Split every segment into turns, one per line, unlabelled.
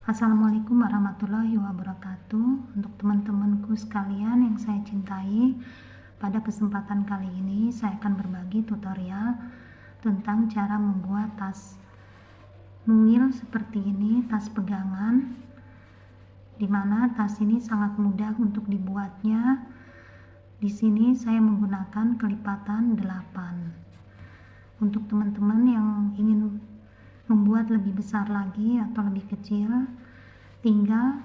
Assalamualaikum warahmatullahi wabarakatuh. Untuk teman-temanku sekalian yang saya cintai, pada kesempatan kali ini saya akan berbagi tutorial tentang cara membuat tas mungil seperti ini, tas pegangan, dimana tas ini sangat mudah untuk dibuatnya. Di sini saya menggunakan kelipatan 8. Untuk teman-teman yang ingin membuat lebih besar lagi atau lebih kecil, tinggal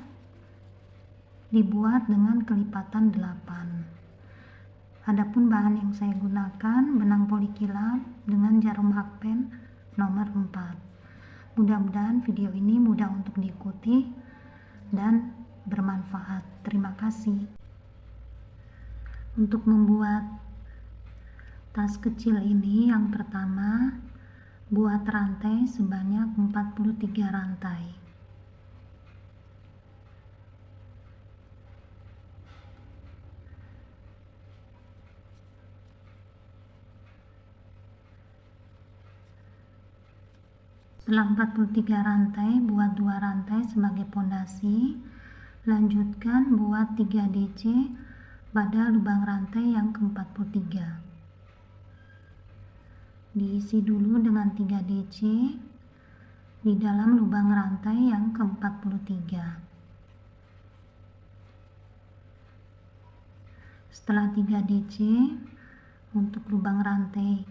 dibuat dengan kelipatan 8. Adapun bahan yang saya gunakan, benang polikilap dengan jarum hakpen nomor 4. Mudah-mudahan video ini mudah untuk diikuti dan bermanfaat. Terima kasih. Untuk membuat tas kecil ini, yang pertama, buat rantai sebanyak 43 rantai. Setelah 43 rantai, buat 2 rantai sebagai pondasi. Lanjutkan buat 3 DC pada lubang rantai yang ke-43. Diisi dulu dengan 3 DC di dalam lubang rantai yang ke-43. Setelah 3 DC, untuk lubang rantai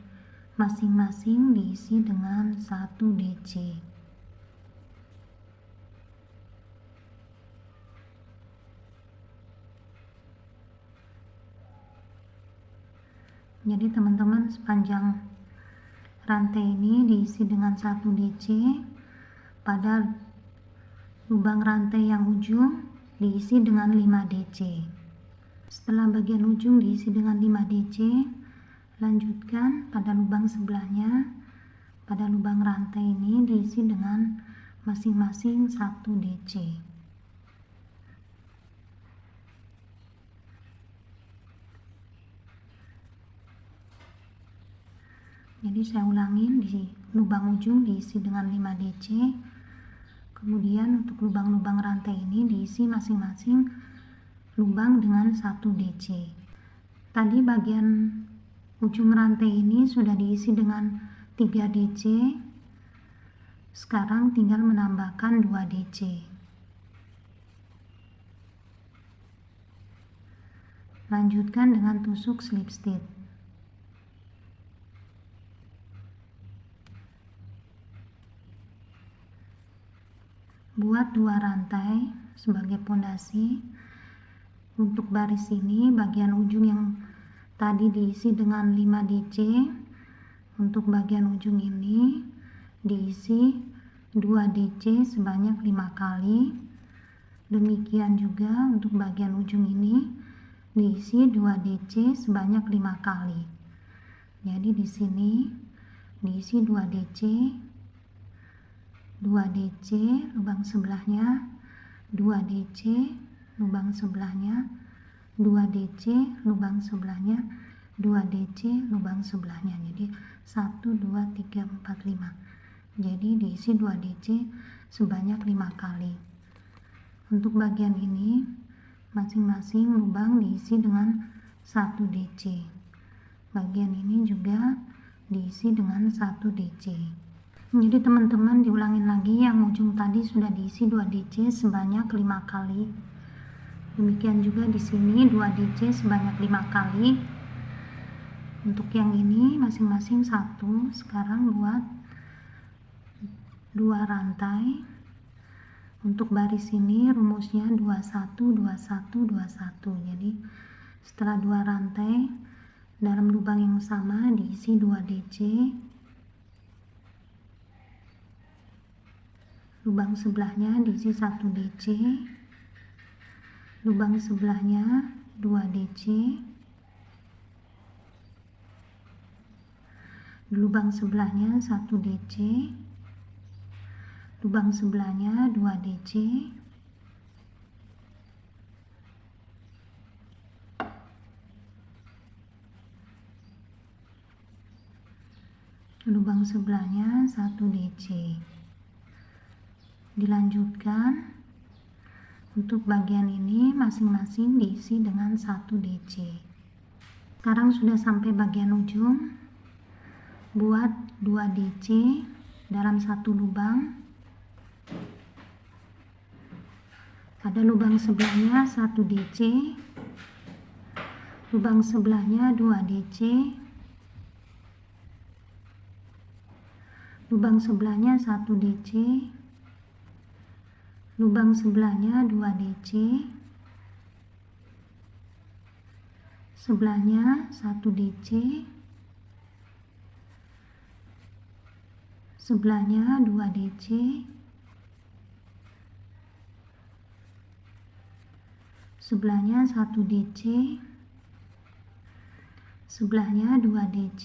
masing-masing diisi dengan 1 DC. Jadi teman-teman, sepanjang rantai ini diisi dengan 1 DC, pada lubang rantai yang ujung diisi dengan 5 DC. Setelah bagian ujung diisi dengan 5 DC, lanjutkan pada lubang sebelahnya. Pada lubang rantai ini diisi dengan masing-masing 1 DC. Jadi saya ulangin, di lubang ujung diisi dengan 5 DC. Kemudian untuk lubang-lubang rantai ini diisi masing-masing lubang dengan 1 DC. Tadi bagian ujung rantai ini sudah diisi dengan 3 DC. Sekarang tinggal menambahkan 2 DC. Lanjutkan dengan tusuk slip stitch. Buat 2 rantai sebagai pondasi. Untuk baris ini, bagian ujung yang tadi diisi dengan 5 DC, untuk bagian ujung ini diisi 2 DC sebanyak 5 kali. Demikian juga untuk bagian ujung ini diisi 2 DC sebanyak 5 kali. Jadi di sini diisi 2 DC, 2 DC lubang sebelahnya, 2 DC lubang sebelahnya, 2 DC lubang sebelahnya, 2 DC lubang sebelahnya. Jadi 1, 2, 3, 4, 5. Jadi diisi 2 DC sebanyak 5 kali. Untuk bagian ini masing-masing lubang diisi dengan 1 DC. Bagian ini juga diisi dengan 1 DC. Jadi teman-teman, diulangin lagi, yang ujung tadi sudah diisi 2 DC sebanyak 5 kali. Demikian juga di sini 2 DC sebanyak 5 kali. Untuk yang ini masing-masing 1. Sekarang buat 2 rantai. Untuk baris ini rumusnya 21 21 21. Jadi setelah 2 rantai dalam lubang yang sama diisi 2 DC. Lubang sebelahnya diisi 1 DC. Lubang sebelahnya 2 DC. Lubang sebelahnya 1 DC. Lubang sebelahnya 2 DC. Lubang sebelahnya 1 DC. Dilanjutkan, untuk bagian ini masing-masing diisi dengan 1 DC. Sekarang sudah sampai bagian ujung. Buat 2 DC dalam satu lubang. Pada lubang sebelahnya 1 DC, lubang sebelahnya 2 DC, lubang sebelahnya 1 DC, lubang sebelahnya 2 DC, sebelahnya 1 DC, sebelahnya 2 DC, sebelahnya 1 DC, sebelahnya 2 DC,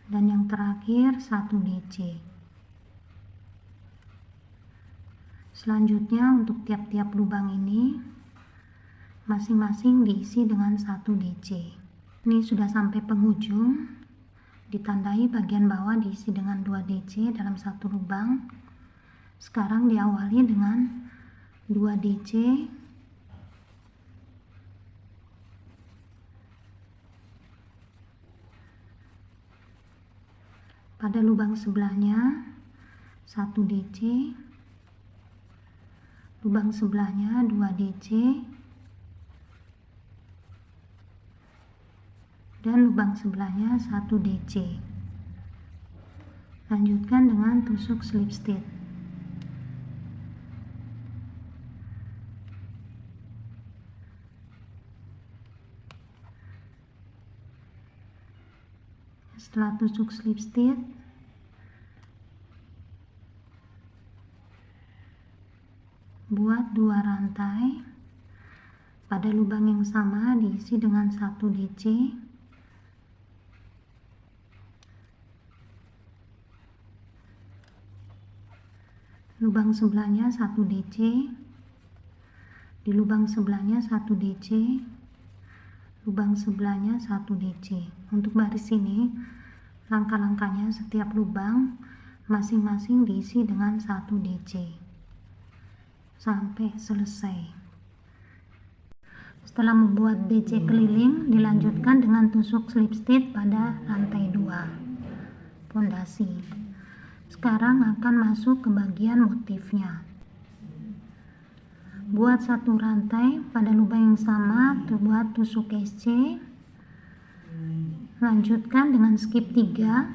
dan yang terakhir 1 DC. Selanjutnya untuk tiap-tiap lubang ini masing-masing diisi dengan 1 DC. Ini sudah sampai penghujung, ditandai bagian bawah diisi dengan 2 DC dalam satu lubang. Sekarang diawali dengan 2 DC, pada lubang sebelahnya 1 DC, lubang sebelahnya 2 DC, dan lubang sebelahnya 1 DC. Lanjutkan dengan tusuk slip stitch. Setelah tusuk slip stitch, buat 2 rantai. Pada lubang yang sama diisi dengan 1 DC, lubang sebelahnya 1 DC, di lubang sebelahnya 1 DC, lubang sebelahnya 1 DC. Untuk baris ini langkah-langkahnya setiap lubang masing-masing diisi dengan 1 DC sampai selesai. Setelah membuat DC keliling, dilanjutkan dengan tusuk slip stitch pada rantai 2 pondasi. Sekarang akan masuk ke bagian motifnya. Buat 1 rantai pada lubang yang sama, buat tusuk SC. Lanjutkan dengan skip 3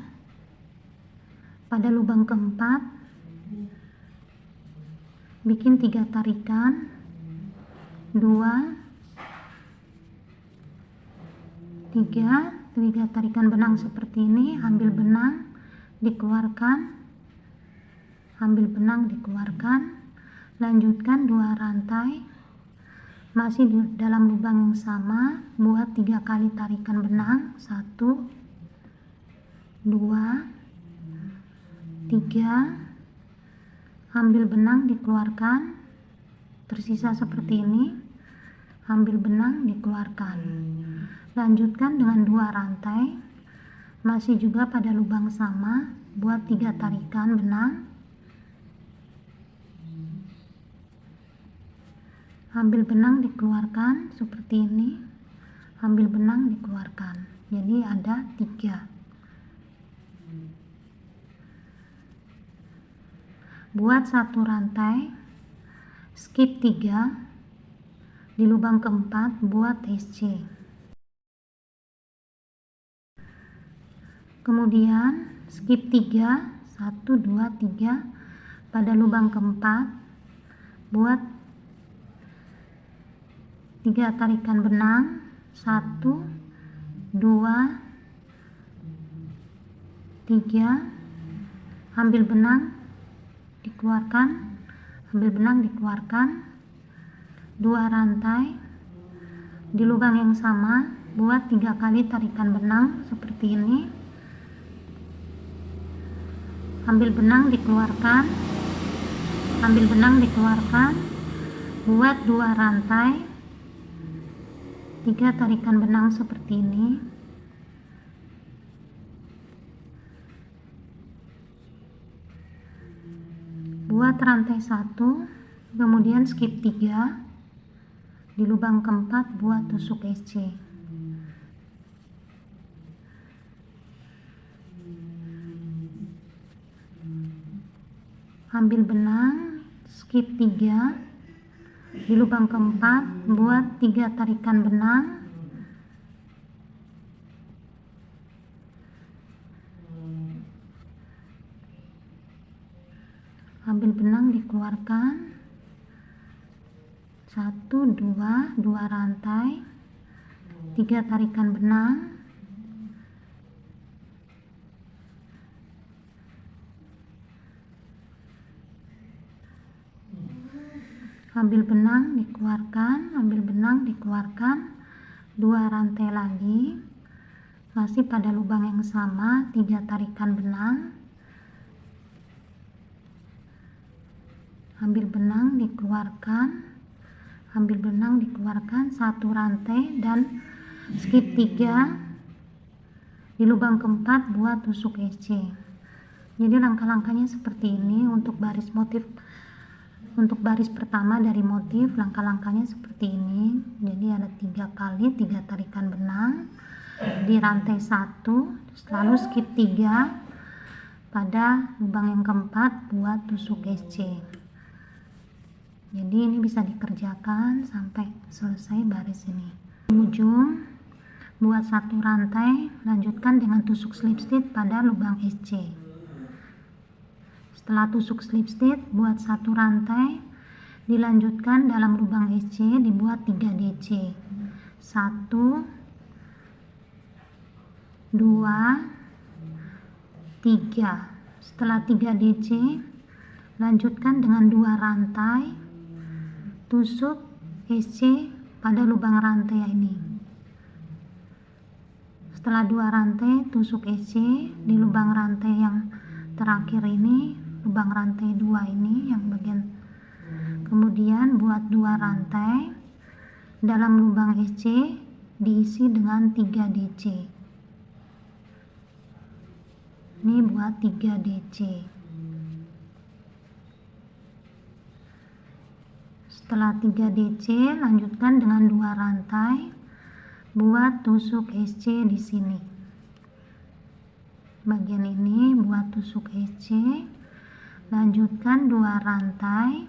pada lubang keempat, bikin 3 tarikan, 2, 3 tarikan benang seperti ini. Ambil benang, dikeluarkan, ambil benang, dikeluarkan. Lanjutkan 2 rantai, masih di dalam lubang yang sama, buat 3 kali tarikan benang, 1, 2, 3, ambil benang, dikeluarkan, tersisa seperti ini, ambil benang, dikeluarkan. Lanjutkan dengan 2 rantai, masih juga pada lubang sama, buat 3 tarikan benang, ambil benang, dikeluarkan seperti ini, ambil benang, dikeluarkan. Jadi ada 3. Buat 1 rantai, skip 3, di lubang keempat buat SC. Kemudian skip 3, 1, 2, 3, pada lubang keempat buat 3 tarikan benang, 1, 2, 3, ambil benang, dikeluarkan, ambil benang, dikeluarkan, 2 rantai, di lubang yang sama buat 3 kali tarikan benang seperti ini, ambil benang, dikeluarkan, ambil benang, dikeluarkan, buat 2 rantai, 3 tarikan benang seperti ini, buat rantai 1, kemudian skip 3, di lubang keempat buat tusuk SC. Ambil benang, skip 3, di lubang keempat buat 3 tarikan benang, ambil benang dikeluarkan, 1, 2 rantai, 3 tarikan benang, ambil benang dikeluarkan, 2 rantai lagi, masih pada lubang yang sama, 3 tarikan benang, ambil benang dikeluarkan, 1 rantai dan skip 3, di lubang keempat buat tusuk SC. Jadi langkah-langkahnya seperti ini. Untuk baris pertama dari motif, langkah-langkahnya seperti ini. Jadi ada 3 kali 3 tarikan benang di rantai 1, lalu skip 3 pada lubang yang keempat buat tusuk SC. Jadi ini bisa dikerjakan sampai selesai baris ini. Ujung buat 1 rantai, lanjutkan dengan tusuk slip stitch pada lubang SC. Setelah tusuk slip stitch, buat 1 rantai, dilanjutkan dalam lubang SC, dibuat 3 DC. 1, 2, 3. Setelah 3 DC, lanjutkan dengan 2 rantai, tusuk SC pada lubang rantai ini. Setelah 2 rantai, tusuk SC di lubang rantai yang terakhir ini, lubang rantai 2 ini yang bagian. Kemudian buat 2 rantai, dalam lubang SC diisi dengan 3 DC. Ini buat 3 DC. Setelah 3 DC, lanjutkan dengan 2 rantai, buat tusuk SC di sini. Bagian ini buat tusuk SC, lanjutkan 2 rantai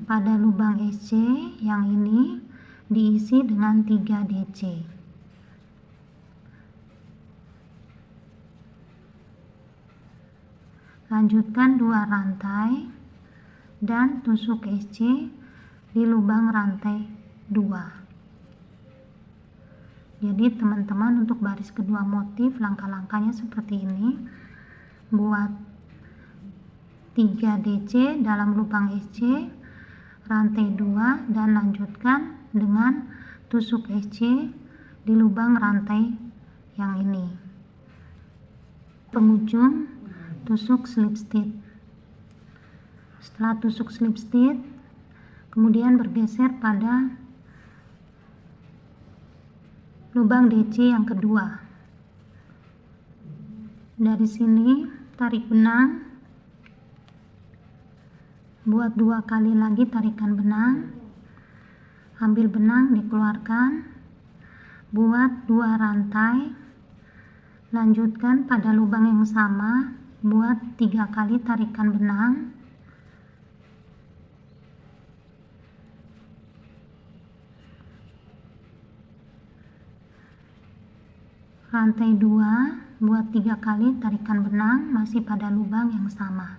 pada lubang SC yang ini diisi dengan 3 DC. Lanjutkan 2 rantai dan tusuk SC di lubang rantai 2. Jadi teman-teman, untuk baris kedua motif langkah-langkahnya seperti ini. Buat 3 DC dalam lubang SC, rantai 2, dan lanjutkan dengan tusuk SC di lubang rantai yang ini. Penghujung tusuk slip stitch. Setelah tusuk slip stitch, kemudian bergeser pada lubang DC yang kedua. Dari sini tarik benang, buat 2 kali lagi tarikan benang, ambil benang dikeluarkan, buat 2 rantai, lanjutkan pada lubang yang sama, buat 3 kali tarikan benang, rantai 2, buat 3 kali tarikan benang, masih pada lubang yang sama.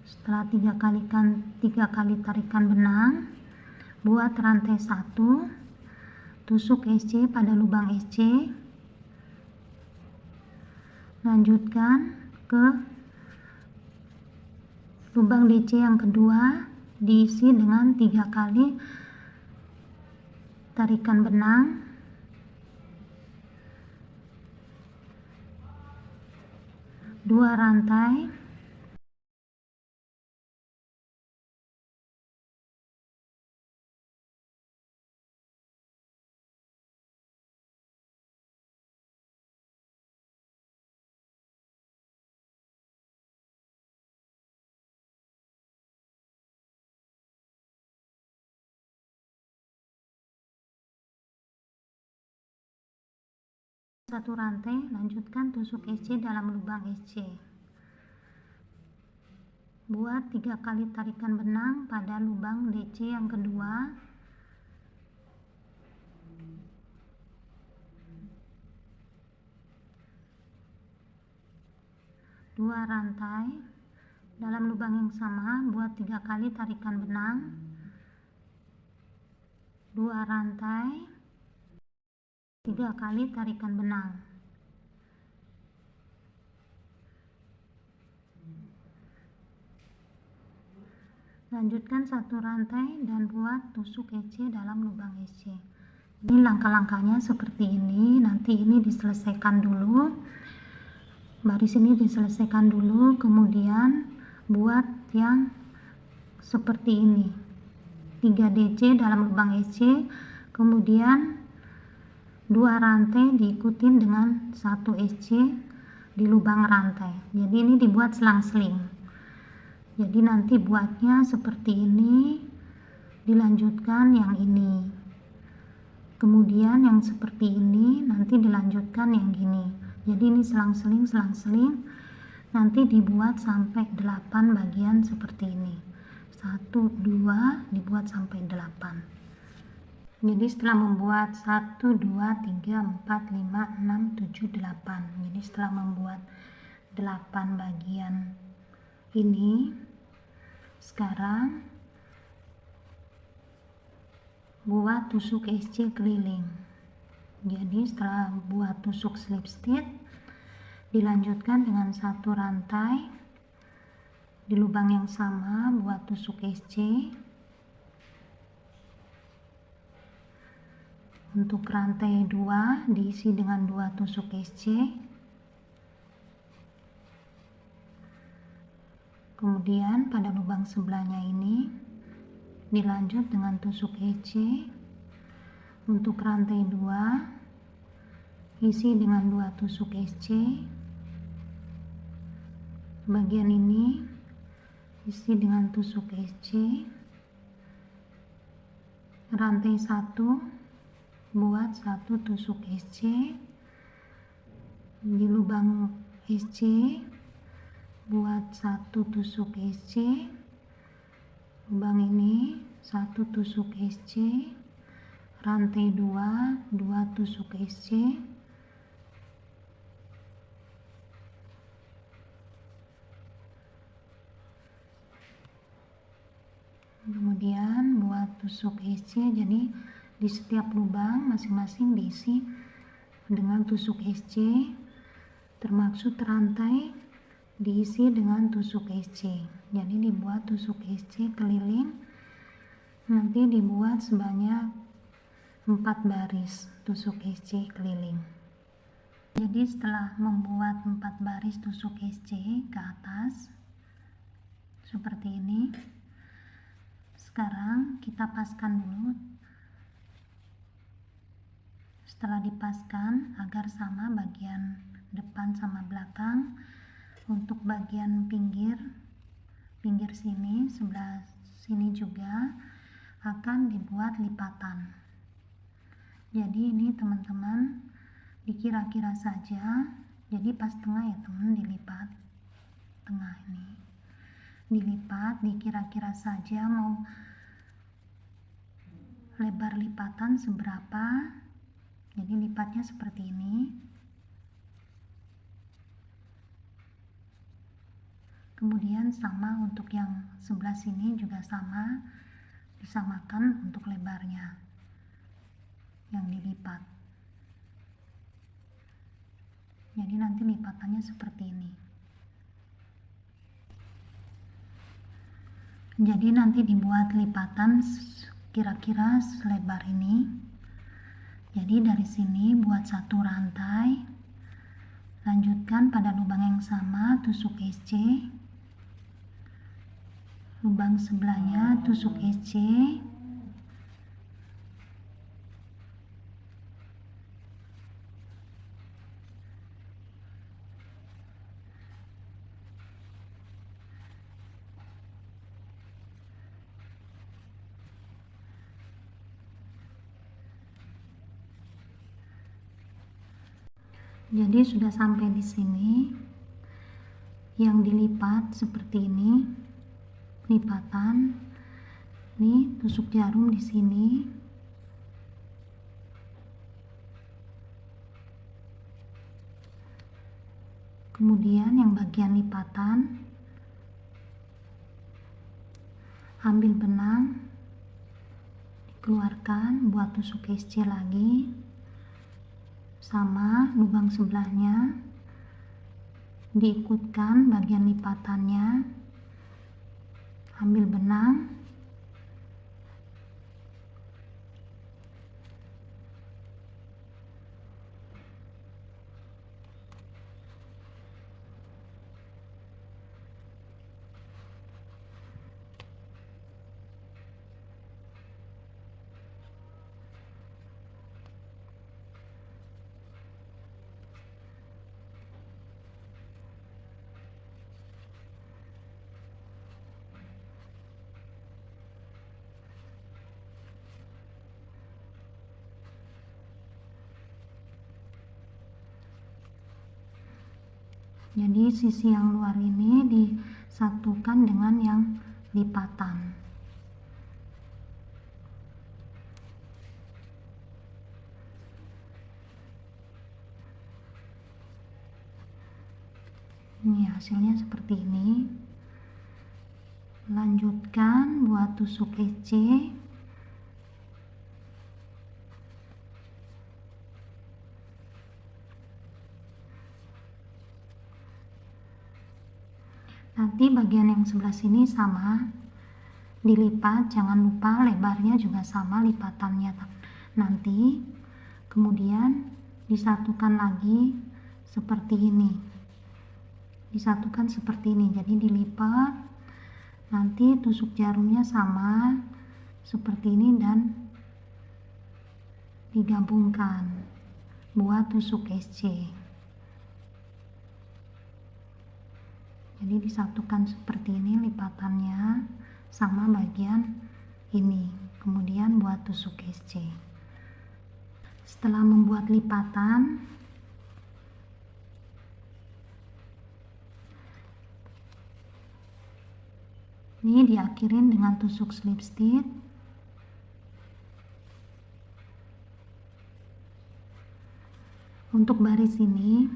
Setelah 3 kali tarikan benang, buat rantai 1, tusuk SC pada lubang SC, lanjutkan ke lubang DC yang kedua, diisi dengan 3 kali tarikan benang, dua rantai, Satu rantai, lanjutkan tusuk SC dalam lubang SC. Buat 3 kali tarikan benang pada lubang DC yang kedua. Dua rantai, dalam lubang yang sama buat 3 kali tarikan benang. 2 rantai, 3 kali tarikan benang. Lanjutkan satu rantai dan buat tusuk SC dalam lubang SC. Ini langkah-langkahnya seperti ini. Nanti ini diselesaikan dulu, baris ini diselesaikan dulu, kemudian buat yang seperti ini, 3 DC dalam lubang SC, kemudian 2 rantai diikutin dengan 1 SC di lubang rantai. Jadi ini dibuat selang-seling. Jadi nanti buatnya seperti ini, dilanjutkan yang ini, kemudian yang seperti ini, nanti dilanjutkan yang gini. Jadi ini selang-seling, nanti dibuat sampai 8 bagian seperti ini. 1, 2, dibuat sampai 8. Jadi setelah membuat 1, 2, 3, 4, 5, 6, 7, 8. Jadi setelah membuat 8 bagian ini, sekarang buat tusuk SC keliling. Jadi setelah buat tusuk slip stitch, dilanjutkan dengan satu rantai di lubang yang sama buat tusuk SC. Untuk rantai 2 diisi dengan 2 tusuk SC. Kemudian pada lubang sebelahnya ini dilanjut dengan tusuk SC. Untuk rantai 2 isi dengan 2 tusuk SC. Bagian ini isi dengan tusuk SC. Rantai 1 buat 1 tusuk SC di lubang SC, buat 1 tusuk SC, lubang ini 1 tusuk SC, rantai 2 tusuk SC, kemudian buat tusuk SC. Jadi di setiap lubang masing-masing diisi dengan tusuk SC, termaksud rantai diisi dengan tusuk SC. Jadi dibuat tusuk SC keliling, nanti dibuat sebanyak 4 baris tusuk SC keliling. Jadi setelah membuat 4 baris tusuk SC ke atas seperti ini, sekarang kita paskan dulu. Setelah dipaskan agar sama bagian depan sama belakang, untuk bagian pinggir sini, sebelah sini juga akan dibuat lipatan. Jadi ini teman-teman dikira-kira saja. Jadi pas tengah ya teman, dilipat tengah ini, dilipat dikira-kira saja mau lebar lipatan seberapa. Jadi lipatnya seperti ini. Kemudian sama untuk yang sebelah sini juga sama, disamakan untuk lebarnya yang dilipat. Jadi nanti lipatannya seperti ini. Jadi nanti dibuat lipatan kira-kira selebar ini. Jadi dari sini buat 1 rantai, lanjutkan pada lubang yang sama tusuk SC, lubang sebelahnya tusuk SC, Jadi sudah sampai di sini. Yang dilipat seperti ini, lipatan. Nih, tusuk jarum di sini. Kemudian yang bagian lipatan, ambil benang, dikeluarkan, buat tusuk SC lagi, sama lubang sebelahnya, diikutkan bagian lipatannya, ambil benang, jadi sisi yang luar ini disatukan dengan yang lipatan. Ini hasilnya seperti ini. Lanjutkan buat tusuk SC. Nanti bagian yang sebelah sini sama, dilipat, jangan lupa lebarnya juga sama lipatannya. Nanti kemudian disatukan lagi seperti ini. Disatukan seperti ini, jadi dilipat, nanti tusuk jarumnya sama seperti ini dan digabungkan buat tusuk SC. Jadi disatukan seperti ini lipatannya sama bagian ini, kemudian buat tusuk SC. Setelah membuat lipatan, ini diakhirin dengan tusuk slip stitch. Untuk baris ini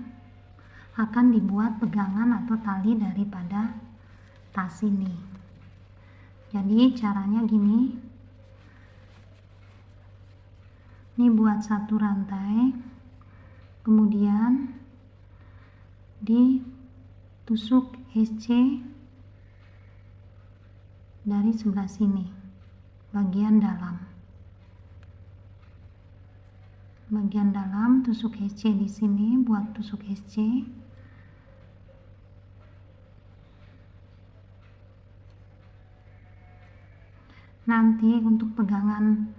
akan dibuat pegangan atau tali daripada tas ini. Jadi caranya gini, ini buat satu rantai, kemudian ditusuk SC dari sebelah sini, bagian dalam. Bagian dalam tusuk SC di sini buat tusuk SC. Nanti untuk pegangan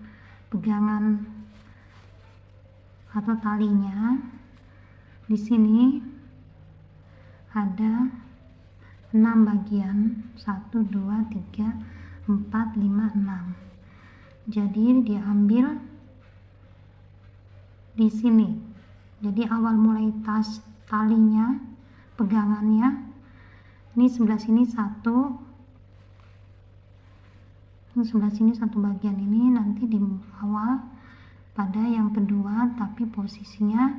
atau talinya di sini ada 6 bagian, 1 2 3 4 5 6. Jadi diambil di sini. Jadi awal mulai tas talinya, pegangannya ini sebelah sini satu, sebelah sini satu bagian, ini nanti di awal pada yang kedua, tapi posisinya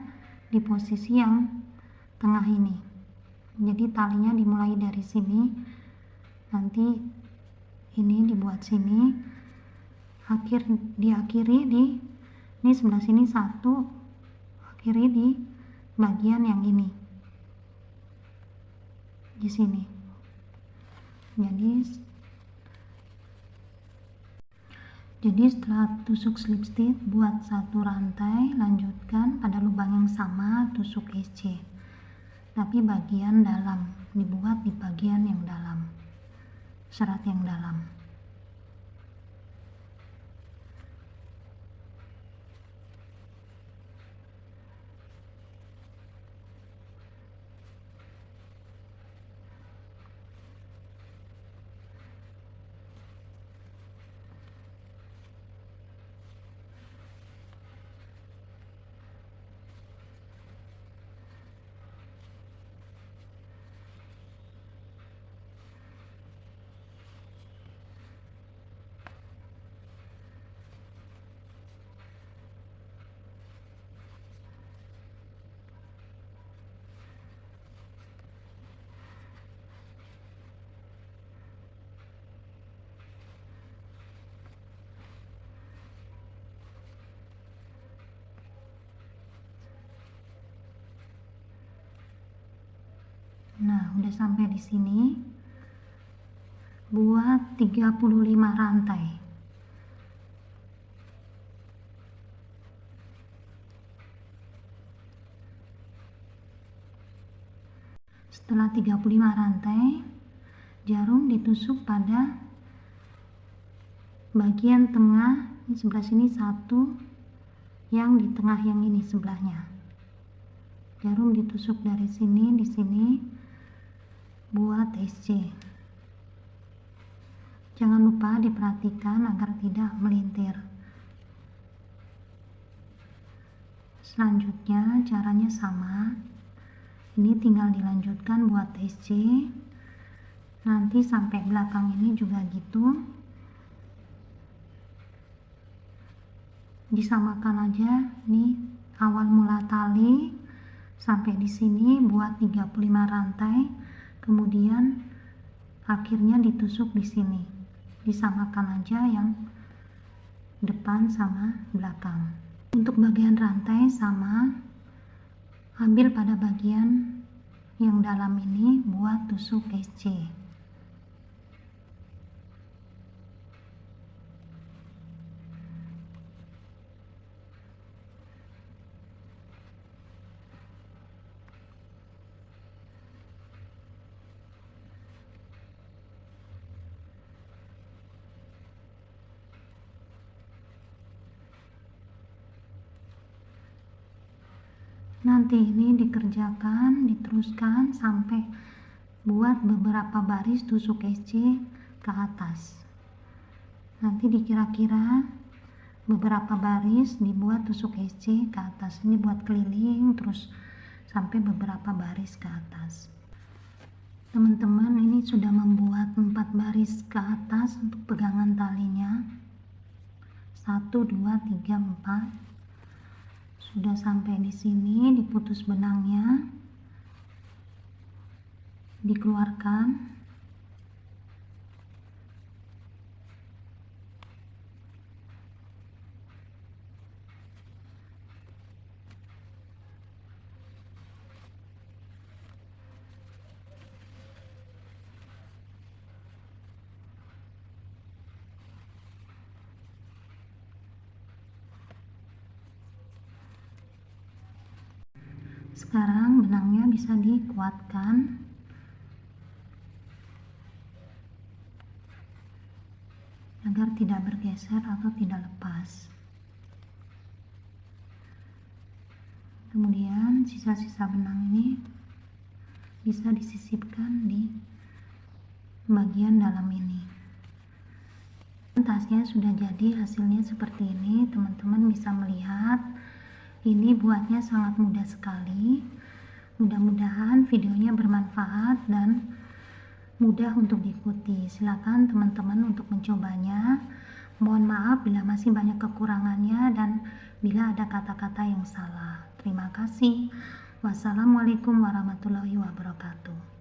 di posisi yang tengah ini. Jadi talinya dimulai dari sini, nanti ini dibuat sini, diakhiri di ini sebelah sini satu, akhiri di bagian yang ini di sini. Jadi setelah tusuk slip stitch, buat satu rantai, lanjutkan pada lubang yang sama, tusuk SC. Tapi bagian dalam, dibuat di bagian yang dalam, serat yang dalam. Nah, udah sampai di sini. Buat 35 rantai. Setelah 35 rantai, jarum ditusuk pada bagian tengah. Ini sebelah sini satu, yang di tengah yang ini sebelahnya. Jarum ditusuk dari sini, di sini, buat SC. Jangan lupa diperhatikan agar tidak melintir. Selanjutnya caranya sama. Ini tinggal dilanjutkan buat SC. Nanti sampai belakang ini juga gitu. Disamakan aja nih awal mula tali sampai di sini buat 35 rantai. Kemudian akhirnya ditusuk di sini. Disamakan aja yang depan sama belakang. Untuk bagian rantai sama, ambil pada bagian yang dalam ini buat tusuk SC. Nanti ini dikerjakan, diteruskan sampai buat beberapa baris tusuk SC ke atas. Nanti dikira-kira beberapa baris dibuat tusuk SC ke atas. Ini buat keliling terus sampai beberapa baris ke atas. Teman-teman, ini sudah membuat 4 baris ke atas untuk pegangan talinya. 1, 2, 3, 4. Sudah sampai di sini, diputus benangnya, dikeluarkan. Sekarang benangnya bisa dikuatkan agar tidak bergeser atau tidak lepas. Kemudian sisa-sisa benang ini bisa disisipkan di bagian dalam ini. Tasnya sudah jadi, hasilnya seperti ini. Teman-teman bisa melihat ini buatnya sangat mudah sekali. Mudah-mudahan videonya bermanfaat dan mudah untuk diikuti. Silakan teman-teman untuk mencobanya. Mohon maaf bila masih banyak kekurangannya dan bila ada kata-kata yang salah. Terima kasih. Wassalamualaikum warahmatullahi wabarakatuh.